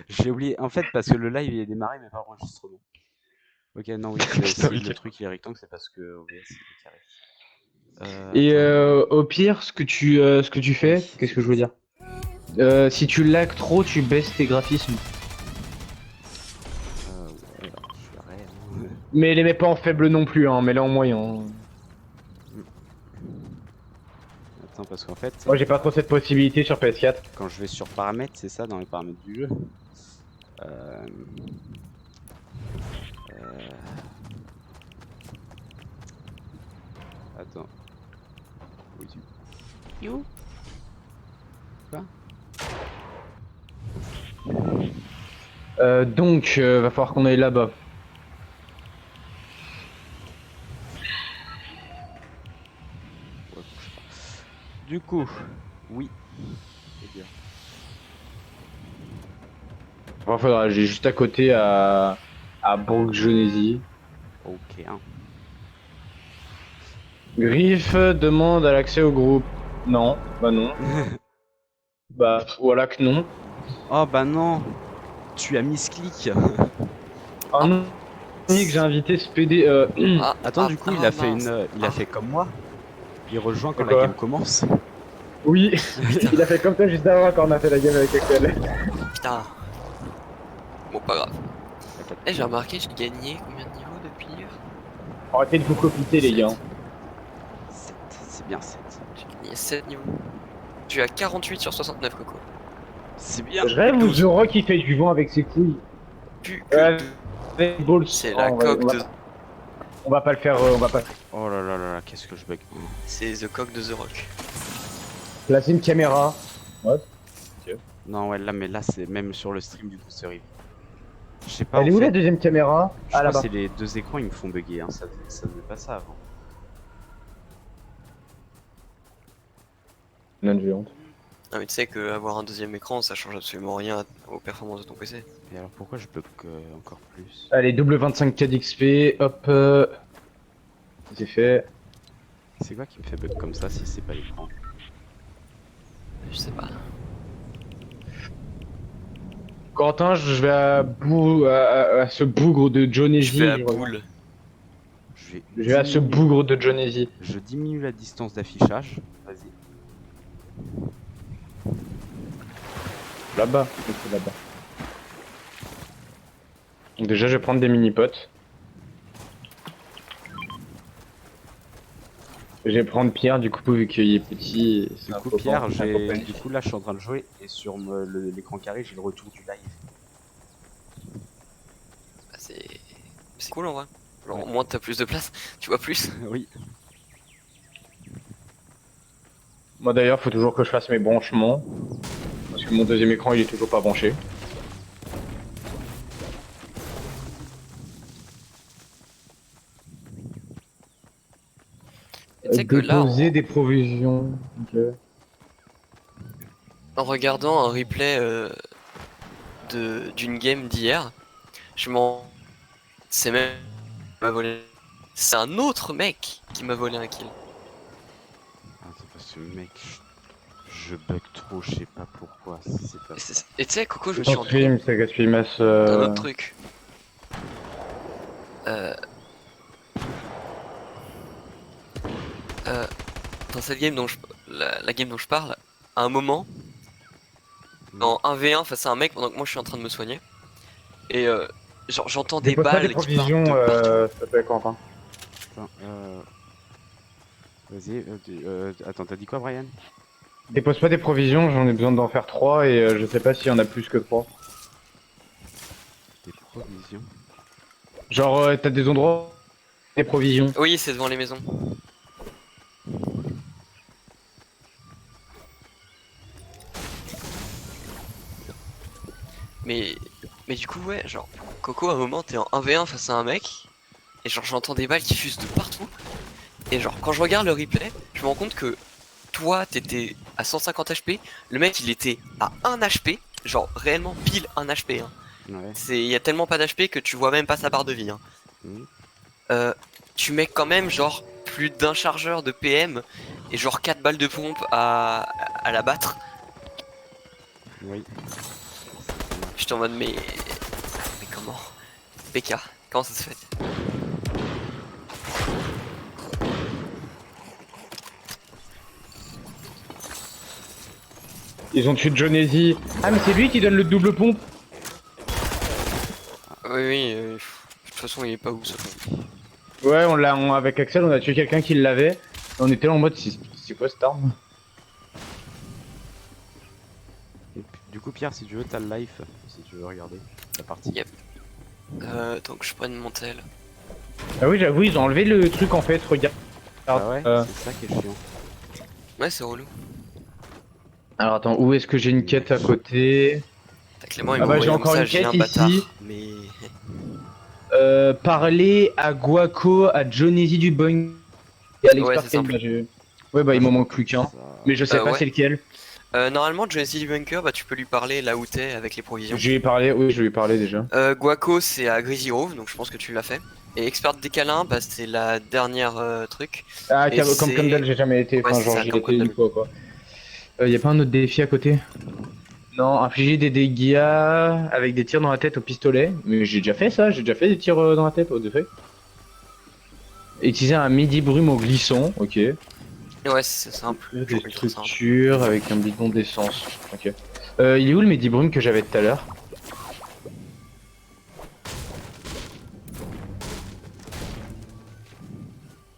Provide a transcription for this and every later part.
J'ai oublié, en fait, parce que le live il est démarré, mais pas l'enregistrement. Ok, non, oui, Putain, si le ok. truc il est rectangle, c'est parce que OBS il est carré. Et Attends, au pire, ce que tu oui, fais, qu'est-ce que je c'était veux ça. dire? Si tu lag trop, tu baisses tes graphismes. Ouais, alors je ferai, hein. Mais les mets pas en faible non plus, hein, mets-les en moyen. Attends, parce qu'en fait, Moi, j'ai pas trop cette possibilité sur PS4. quand je vais sur paramètres, c'est ça, dans les paramètres du jeu. Euh, euh, Attends, où es-tu? You? Quoi? Va falloir qu'on aille là-bas. Ouais, bouge pas. Du coup, oui. Eh bien, Enfin, faudra, j'ai juste à côté à Bourg-Genesy. ok, hein. Griff demande à l'accès au groupe. Non, bah non. Bah voilà que non. Oh bah non, tu as mis ce clic. Un Ah, non, que j'ai invité ce PD. Attends, du coup, mince. il a fait comme moi. Il rejoint quand C'est la game quoi? commence. Oui, Putain, il a fait comme toi juste avant quand on a fait la game avec Axel. putain. Bon, pas grave. Y a pas de Eh, j'ai problème. remarqué, j'ai gagné combien de niveaux depuis hier? Arrêtez de vous copiter les gars. 7. 7, c'est bien 7. J'ai gagné 7 niveaux. Je suis à 48 sur 69, Coco. C'est bien. Je rêve où 12. The Rock il fait du vent avec ses couilles. Plus que 2. Avec Balls. C'est Oh, la coque de... on va pas le faire, on va pas. Oh là là là là, qu'est-ce que je bug. C'est The Coq de The Rock. Placer une caméra. What? Non, ouais, là, mais là, c'est même sur le stream, du coup, c'est horrible. Je sais pas, Elle en est où la fait. deuxième caméra? Je Ah crois que là-bas. c'est les deux écrans, ils me font bugger, hein. Ça faisait pas ça avant. Non, violente. Ah, mais tu sais qu'avoir un deuxième écran, ça change absolument rien aux performances de ton PC. Et alors, pourquoi je bug encore plus? Allez, double 25K d'XP, hop. C'est fait. C'est quoi qui me fait bug comme ça si c'est pas l'écran? Je sais pas. Quentin, je vais à ce bougre de Je Jonesy. fais à boule. Je vais à ce bougre de Jonesy. Je diminue la distance d'affichage. Vas-y. Là-bas. C'est là-bas. Donc déjà, je vais prendre des mini-potes. Je vais prendre Pierre, du coup, vu qu'il est petit. Du coup, Pierre, du coup, là, je suis en train de jouer et sur l'écran carré, j'ai le retour du live. Bah, c'est cool en vrai. Genre, Ouais. au moins t'as plus de place, tu vois plus. Oui. Moi d'ailleurs, faut toujours que je fasse mes branchements. Parce que mon deuxième écran, il est toujours pas branché. Et tu sais que là, Déposer des provisions. Ok. en regardant un replay d'une game d'hier, je m'en... C'est même... m'a volé... C'est un autre mec qui m'a volé un kill. Attends, parce que mec, je bug trop, je sais pas pourquoi. Si c'est pas ça. Et tu sais, Coco, je me C'est suis ton rendu stream, compte ça gaspille masse. d'un autre truc. Dans cette game la game dont je parle, à un moment, en 1v1 face à un mec pendant que moi je suis en train de me soigner, et genre j'entends des Dépose pas des balles qui partent provisions, de partout. ça s'appelle Quentin. Attends, vas-y, attends, t'as dit quoi, Brian? Dépose pas des provisions, j'en ai besoin d'en faire 3 et je sais pas s'il y en a plus que 3. Des provisions. Genre, t'as des endroits, des provisions. Oui, c'est devant les maisons. Mais, mais du coup, ouais, genre, Coco, à un moment, t'es en 1v1 face à un mec, et genre, j'entends des balles qui fusent de partout, et genre, quand je regarde le replay, je me rends compte que toi, t'étais à 150 HP, le mec, il était à 1 HP, genre, réellement pile 1 HP, hein. Ouais. Il y a tellement pas d'HP que tu vois même pas sa barre de vie, hein. Mmh. Tu mets quand même, genre, plus d'un chargeur de PM, et genre 4 balles de pompe à la battre. Oui. J'étais en mode mais comment? PK, comment ça se fait? Ils ont tué Jonesy. Ah mais c'est lui qui donne le double pompe. Oui, oui, de toute façon il est pas où ça. Ouais, avec Axel, on a tué quelqu'un qui l'avait. On était là en mode, c'est quoi cette arme? Et du coup, Pierre, si tu veux, t'as le life, si tu veux regarder la partie. Yep. Donc je prenne mon tel. Ah oui, j'avoue, ils ont enlevé le truc en fait, regarde. Ah ouais, c'est ça qui est chiant. Ouais, c'est relou. Alors attends, où est-ce que j'ai une quête à côté? T'as Clément, il Ah m'a bah j'ai envoyé un encore une message, j'ai quête un bâtard. ici. Mais. Parler à Guaco, à Jonesy du Boeing et à Ouais, l'expert c'est Ken, simple. Ouais bah il Moi, m'en je manque crois plus que qu'un. ça- Mais je sais pas ouais. c'est lequel. Normalement, Genesis du Bunker, bah tu peux lui parler là où t'es avec les provisions. Je lui ai parlé, oui je lui ai parlé déjà. Guaco, c'est à Greasy Grove, donc je pense que tu l'as fait. Et Expert des câlins, bah c'est la dernière truc. Ah Et comme c'est- Campbell j'ai jamais été, Ouais, enfin c'est genre ça, j'y comme étais une Campbell. fois quoi. Y a pas un autre défi à côté? Non, infliger des dégâts avec des tirs dans la tête au pistolet. Mais j'ai déjà fait ça, j'ai déjà fait des tirs dans la tête au défi. Utiliser un midi brume au glisson, ok. Ouais, c'est simple. Des Toujours ultra simple. structures avec un bidon d'essence, ok. Il est où le midi brume que j'avais tout à l'heure?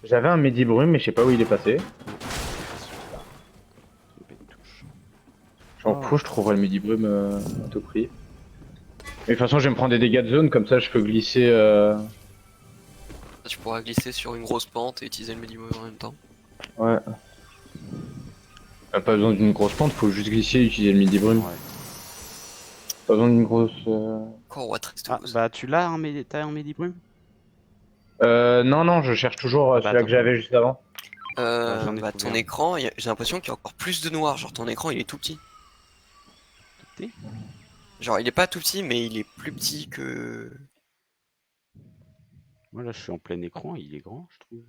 J'avais un midi brume mais je sais pas où il est passé. J'en fous, je trouverai le midi brume à tout prix. Mais de toute façon je vais me prendre des dégâts de zone comme ça je peux glisser Tu pourras glisser sur une grosse pente et utiliser le Medimove en même temps. Ouais. Pas besoin d'une grosse pente, faut juste glisser et utiliser le midi brume. Ouais. Pas besoin d'une grosse... Encore roi triste. Ah, bah tu l'as, t'as un Medibrume? Non, je cherche toujours celui-là attends. que j'avais juste avant. j'en ai Bah trouvé ton un. écran, j'ai l'impression qu'il y a encore plus de noir. Genre ton écran il est tout petit. Tout petit. Genre il est pas tout petit, mais il est plus petit que. Moi là, je suis en plein écran, il est grand, je trouve.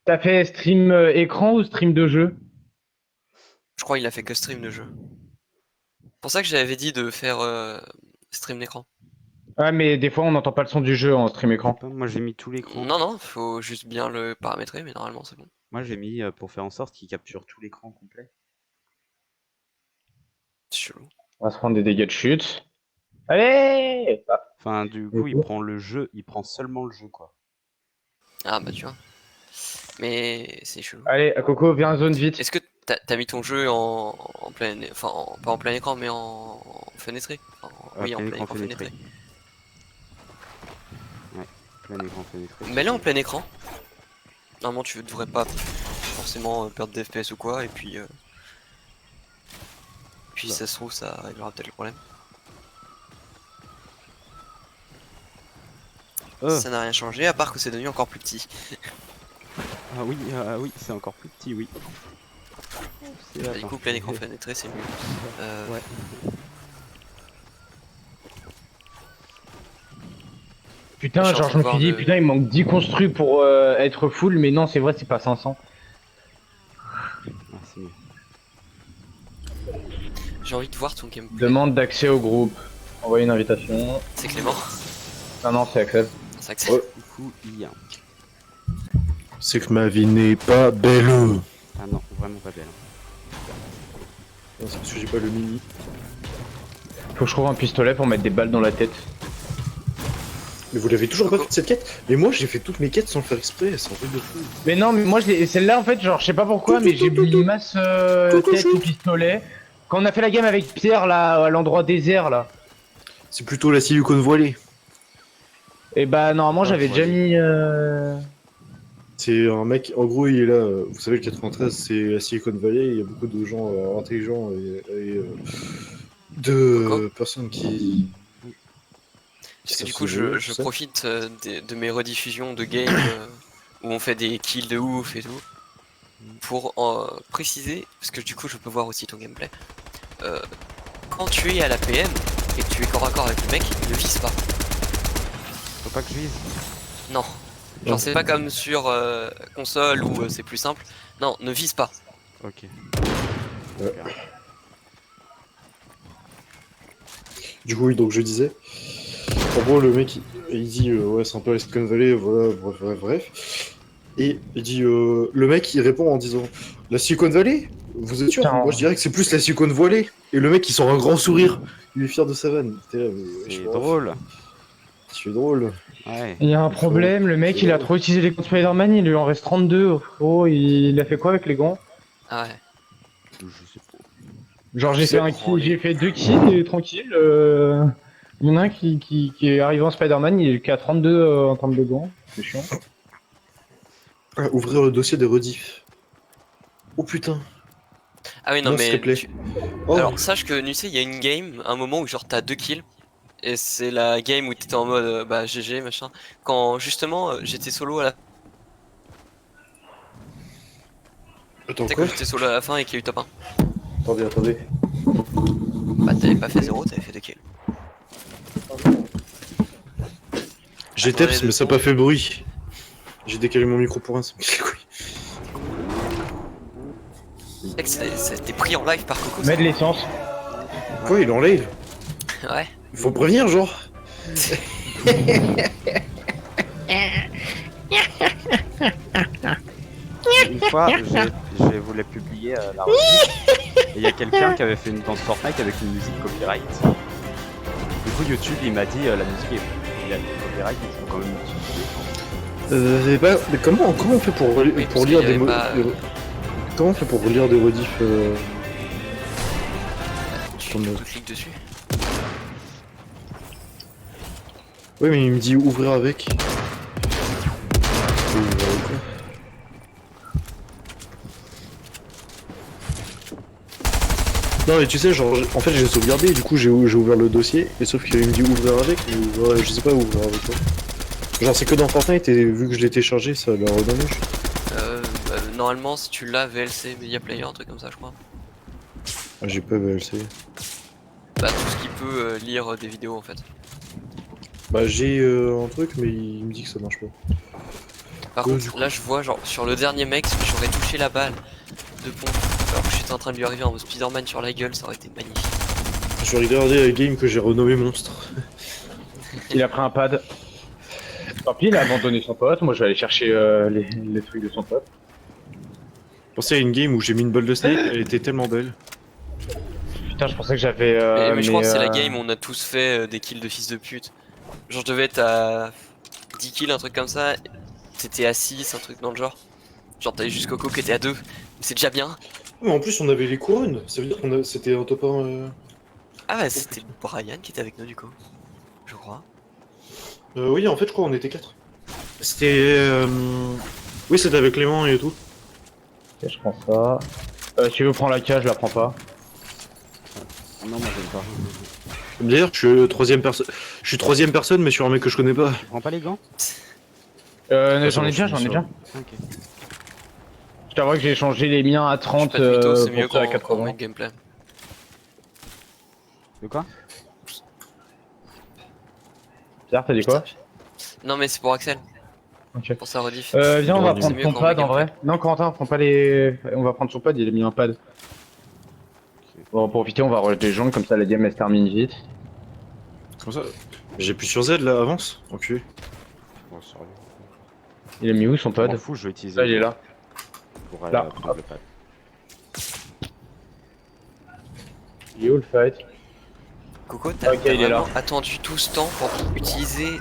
T'as fait stream écran ou stream de jeu? Je crois qu'il a fait que stream de jeu. C'est pour ça que j'avais dit de faire stream d'écran. Ouais, mais des fois on n'entend pas le son du jeu en stream écran. Moi j'ai mis tout l'écran. Non, faut juste bien le paramétrer, mais normalement c'est bon. Moi j'ai mis pour faire en sorte qu'il capture tout l'écran complet. C'est chelou. On va se prendre des dégâts de chute. Allez! Enfin, du coup, il prend le jeu, il prend seulement le jeu, quoi. Ah bah tu vois. Mais c'est chelou. Allez, Coco, viens en zone vite. Est-ce que t'as mis ton jeu en plein. Enfin, pas en plein écran, mais en fenêtré? Oui, en plein écran fenêtré. Ouais, plein écran fenêtré. Mets-le en plein écran. Normalement, tu devrais pas forcément perdre d'FPS ou quoi, et puis. Puis, si ça se trouve, ça réglera peut-être le problème. Ça n'a rien changé, à part que c'est devenu encore plus petit. Ah oui, c'est encore plus petit, oui. Bah, du coup, plein écran fenêtré, c'est mieux. Ouais. Putain, genre je me suis dit, putain, il manque 10 construits pour être full, mais non, c'est vrai, c'est pas 500. Ah, c'est mieux. J'ai envie de voir ton gameplay. Demande d'accès au groupe. Envoyer une invitation. C'est Clément. Non, c'est Axel. C'est Axel. Ouais. Du coup, il y a. C'est que ma vie n'est pas belle. Ah non, vraiment pas belle. C'est parce que j'ai pas le mini. Faut que je trouve un pistolet pour mettre des balles dans la tête. Mais vous l'avez toujours pas fait cette quête? Mais moi j'ai fait toutes mes quêtes sans le faire exprès, c'est un truc de fou. Mais non, mais moi celle-là en fait, genre je sais pas pourquoi, mais j'ai mis une masse tête ou pistolet. Quand on a fait la game avec Pierre là, à l'endroit désert là. C'est plutôt la silicone voilée. Et bah normalement j'avais déjà mis. C'est un mec, en gros il est là, vous savez le 93 c'est la Silicon Valley, il y a beaucoup de gens intelligents et de personnes qui... Parce que du coup je profite de mes rediffusions de games où on fait des kills de ouf et tout, pour préciser, parce que du coup je peux voir aussi ton gameplay. Quand tu es à la PM et que tu es corps à corps avec le mec, ne vise pas. Faut pas que je vise. Non. Genre c'est pas comme sur console où c'est plus simple. Non, ne vise pas. Ok. Du coup, oui, donc je disais. En gros, le mec, il dit ouais, c'est un peu la Silicon Valley, voilà, bref. Et il dit le mec, il répond en disant la Silicon Valley. Vous êtes sûr? Putain. Moi, je dirais que c'est plus la Silicon Valley. Et le mec, il sort un grand sourire. Il est fier de sa vanne. T'es là, mais, C'est wesh, drôle. Tu es drôle. Ouais. Il y a un problème, le mec il a trop utilisé les gants Spider-Man, il lui en reste 32. Oh, il a fait quoi avec les gants? Ah ouais. Je sais pas. Genre j'ai fait j'ai fait 2 kills et tranquille. Il y en a un qui est arrivé en Spider-Man, il est qu'à 32 en termes de gants. C'est chiant. Ah, ouvrir le dossier des rediffs. Oh putain. Ah oui, non, Non, s'il te mais. plaît. Oh. Alors, sache que, tu sais, il y a une game, un moment où genre t'as 2 kills. Et c'est la game où t'étais en mode bah GG machin. Quand justement j'étais solo à la. Attends, Tu sais, quoi? quand j'étais solo à la fin et qu'il y a eu top 1. Attendez. Bah t'avais pas fait 0, t'avais fait 2 kills. J'ai Attendez teps, deux mais ça n'a pas fait bruit. J'ai décalé mon micro pour un, ça me fait les couilles. Tu sais que c'était pris en live par Coco. Mets de l'essence. Quoi, il est en live? Ça. Ouais. Il faut prévenir, genre. Une fois, j'ai voulu publier la rediff, et il y a quelqu'un qui avait fait une danse Fortnite avec une musique copyright. Du coup, YouTube, il m'a dit la musique il a copyright, mais il faut quand même l'utiliser. Mais comment on fait pour, Oui, parce lire qu'il y des avait mots pas, Comment on fait pour relire des rediffs Tu cliques dessus. Oui, mais il me dit ouvrir avec. Ouvrir avec quoi? Non mais tu sais, genre, en fait j'ai sauvegardé et du coup j'ai ouvert le dossier, et sauf qu'il me dit ouvrir avec, mais ouais, je sais pas ouvrir avec quoi. Genre c'est que dans Fortnite et vu que je l'ai téléchargé, ça l'a redonné. Normalement, si tu l'as, VLC, Media Player, un truc comme ça, je crois. Ah, j'ai pas VLC. Bah, tout ce qui peut lire des vidéos en fait. Bah j'ai un truc, mais il me dit que ça marche pas. Par contre, là je vois, genre, sur le dernier mec, si j'aurais touché la balle de pompe alors que j'étais en train de lui arriver en mode Spider-Man sur la gueule, ça aurait été magnifique. Je vais regarder la game que j'ai renommé Monstre. Il a pris un pad. Tant pis, il a abandonné son pote. Moi je vais aller chercher les trucs de son pote. Pensez à une game où j'ai mis une balle de snipe, elle était tellement belle. Putain, je pensais que j'avais. Mais je crois que c'est la game où on a tous fait des kills de fils de pute. Genre, je devais être à 10 kills, un truc comme ça. T'étais à 6, un truc dans le genre. Genre, t'avais juste Coco qui était à 2. C'est déjà bien. Mais en plus on avait les couronnes, ça veut dire qu'on c'était un top 1. Ah ouais, c'était Brian qui était avec nous du coup. Je crois. Oui, en fait je crois on était 4. C'était... Oui, c'était avec Clément et tout. Ok, je prends ça. Si tu veux prendre la cage, je la prends pas. Non, moi j'aime pas. D'ailleurs, je suis troisième personne, mais sur un mec que je connais pas. Tu prends pas les gants? J'en ai déjà, Ok. Je t'avoue que j'ai changé les miens à 30 Pas de mytho, c'est pour mieux ceux à quand 80. on met le gameplay. De quoi? Pierre, t'as dit quoi? Non mais c'est pour Axel, Ok. pour sa rediff. Viens, on va C'est prendre mieux ton quand on pad met en vrai. Non, Corentin, prends pas les. On va prendre son pad, il a mis un pad. On va profiter, on va rejeter les gens, comme ça la game elle se termine vite. Comme ça. J'ai plus sur Z là, avance. Enculé. Bon, sérieux. Il a mis où son Je m'en pad? fous, je vais utiliser. Là, il est là. Pour aller Là. prendre le pad. Il est où le fight? Coco, t'as Ok, il est là. vraiment attendu tout ce temps pour utiliser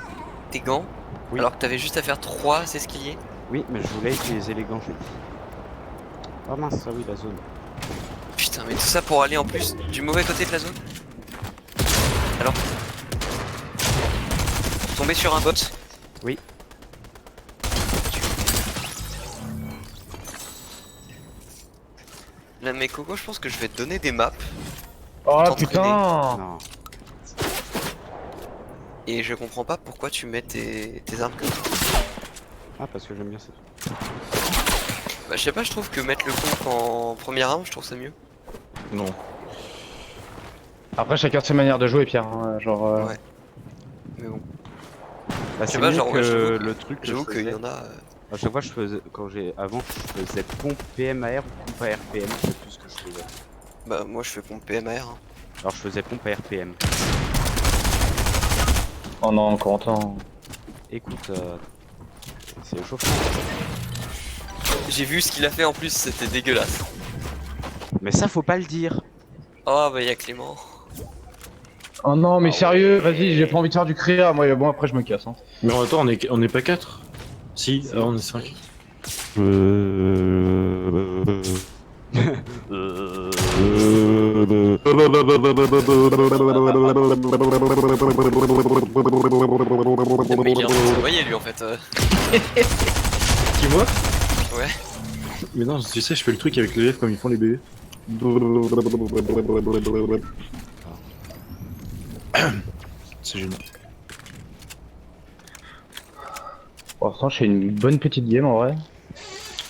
tes gants, Oui. alors que t'avais juste à faire 3 escaliers. Oui, mais je voulais utiliser les gants, j'ai dit. Oh mince, ah oui, la zone. Putain, mais tout ça pour aller en plus du mauvais côté de la zone. Alors, tomber sur un bot. Oui. Là, mais Coco, je pense que je vais te donner des maps Oh T'entraîner. putain! Non. et je comprends pas pourquoi tu mets tes armes comme ça. Ah, parce que j'aime bien ça. Bah, je sais pas, je trouve que mettre le comp en première arme, je trouve ça mieux. Non. Après, chacun ses manières de jouer, Pierre. Hein, genre. Ouais. Mais bon, Bah, sais c'est pas, mieux genre, que j'avoue que- le truc que je j'avoue qu'il y faisais. en a. À chaque fois, je faisais, avant, je faisais pompe PMAR ou pompe ARPM, je sais plus ce que je faisais. Bah, moi je fais pompe PMR. Hein. Alors, je faisais pompe ARPM. Oh non, Corentin. Écoute, c'est chauffant. J'ai vu ce qu'il a fait en plus, c'était dégueulasse. Mais ça, faut pas le dire. Oh bah y'a Clément. Oh non, mais sérieux, vas-y, j'ai pas envie de faire du créa. Moi, bon, après, je me casse. Hein. Mais en même temps, on est pas 4. Si, alors on est 5. Mais il est en train de se noyer lui en fait. Qui moi? Ouais. Mais non, tu sais, je fais le truc avec le F comme ils font les bébés. C'est génial. Pour l'instant, je fais une bonne petite game en vrai.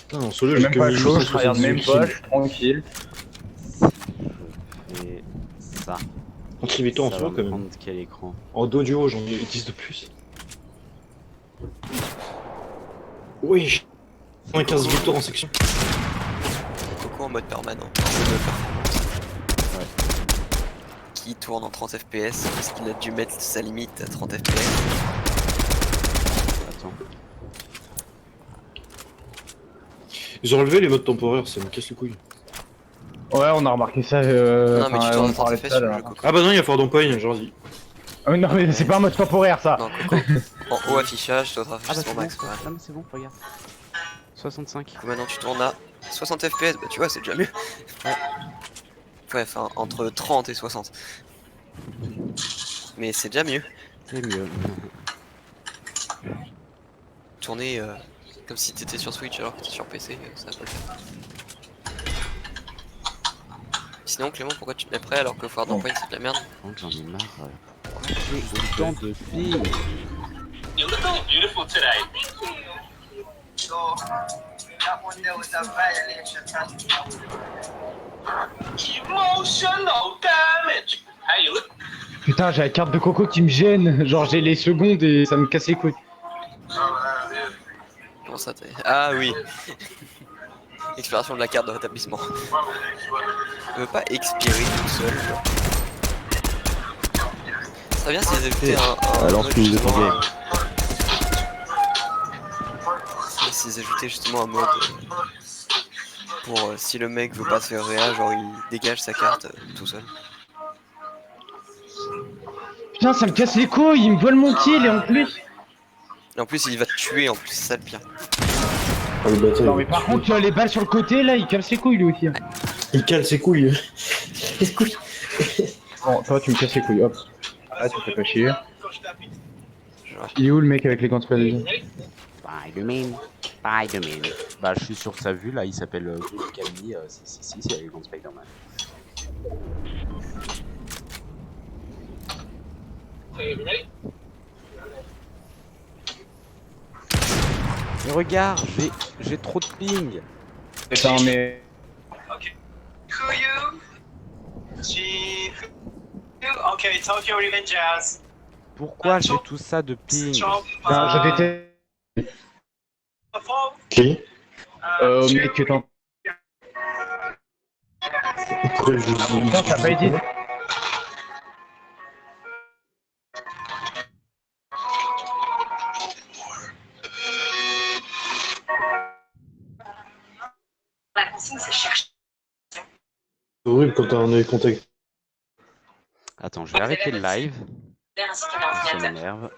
Putain, en solo, Je j'ai suis même pas que chaud, je regarde même pas, je kills. suis tranquille. Et ça. Contribue-toi en Ça solo va quand me même. prendre quel écran? En dos duo, j'en ai 10 de plus. Oui, moins 15 victoires en section. Coco en mode permanent. Qui tourne en 30 FPS parce qu'il a dû mettre sa limite à 30 FPS. Attends. Ils ont relevé les modes temporaires, ça me casse les couilles. Ouais, on a remarqué ça. Non mais tu tournes on en 30 parlait de FPS ça, sur le là. jeu Coco. Ah bah non, il y a Fort d'Empoigne, j'en dis. Ah, non, mais c'est pas un mode temporaire ça. Non Coco. En haut affichage, d'autres Ah bah affichage c'est bon. max. Ouais. Non mais c'est bon, regarde. 65. Maintenant tu tournes à 60 FPS, bah tu vois c'est déjà mieux. Ouais, enfin entre 30 et 60. Mais c'est déjà mieux. C'est mieux. Tourner comme si t'étais sur Switch alors que t'es sur PC, ça va pas le faire. Sinon Clément, pourquoi tu te mets prêt alors que Fort d'Empoigne c'est de la merde? Oh, j'en ai marre. Pourquoi j'ai autant de filles? You look beautiful today. So that one there was a violation. Emotional damage. Hey, you look. Putain, j'ai la carte de Coco qui me gêne. Genre, j'ai les secondes et ça me casse les couilles. Comment ça t'es... Ah oui. Expiration de la carte de rétablissement. Je veux pas expirer tout seul. Genre. Ça serait bien s'ils ajoutaient un Alors mode que vous êtes en justement, game. s'ils ajoutaient justement un mode pour si le mec veut pas se faire réa, genre il dégage sa carte tout seul. Putain, ça me casse les couilles, il me vole mon kill et en plus. Et en plus il va te tuer en plus, c'est ça le pire. Ah, le bâtard, Non, mais par contre, les balles sur le côté là, il casse les couilles lui aussi. il cale ses couilles. Bon, toi, tu me casses les couilles, hop. Ah, tu fais pas chier. Genre, Il est où le mec avec les gants de Spider-Man? Spider-Man. Spider-Man. Bah, je suis sur sa vue là, il s'appelle Camille. Si, il y a les gants de Spider-Man. Mais regarde, j'ai trop de ping. Putain, mais. Kuyu. Okay, Tokyo Revengers. Pourquoi j'ai tout ça de ping? Putain, je déteste. Qui? Mec, que t'en. Pourquoi je dis Putain, t'as pas été. La consigne, c'est chercher. c'est horrible quand t'as un œil contact. Attends, je vais arrêter le live. Ainsi que Ça l'ordinateur. m'énerve.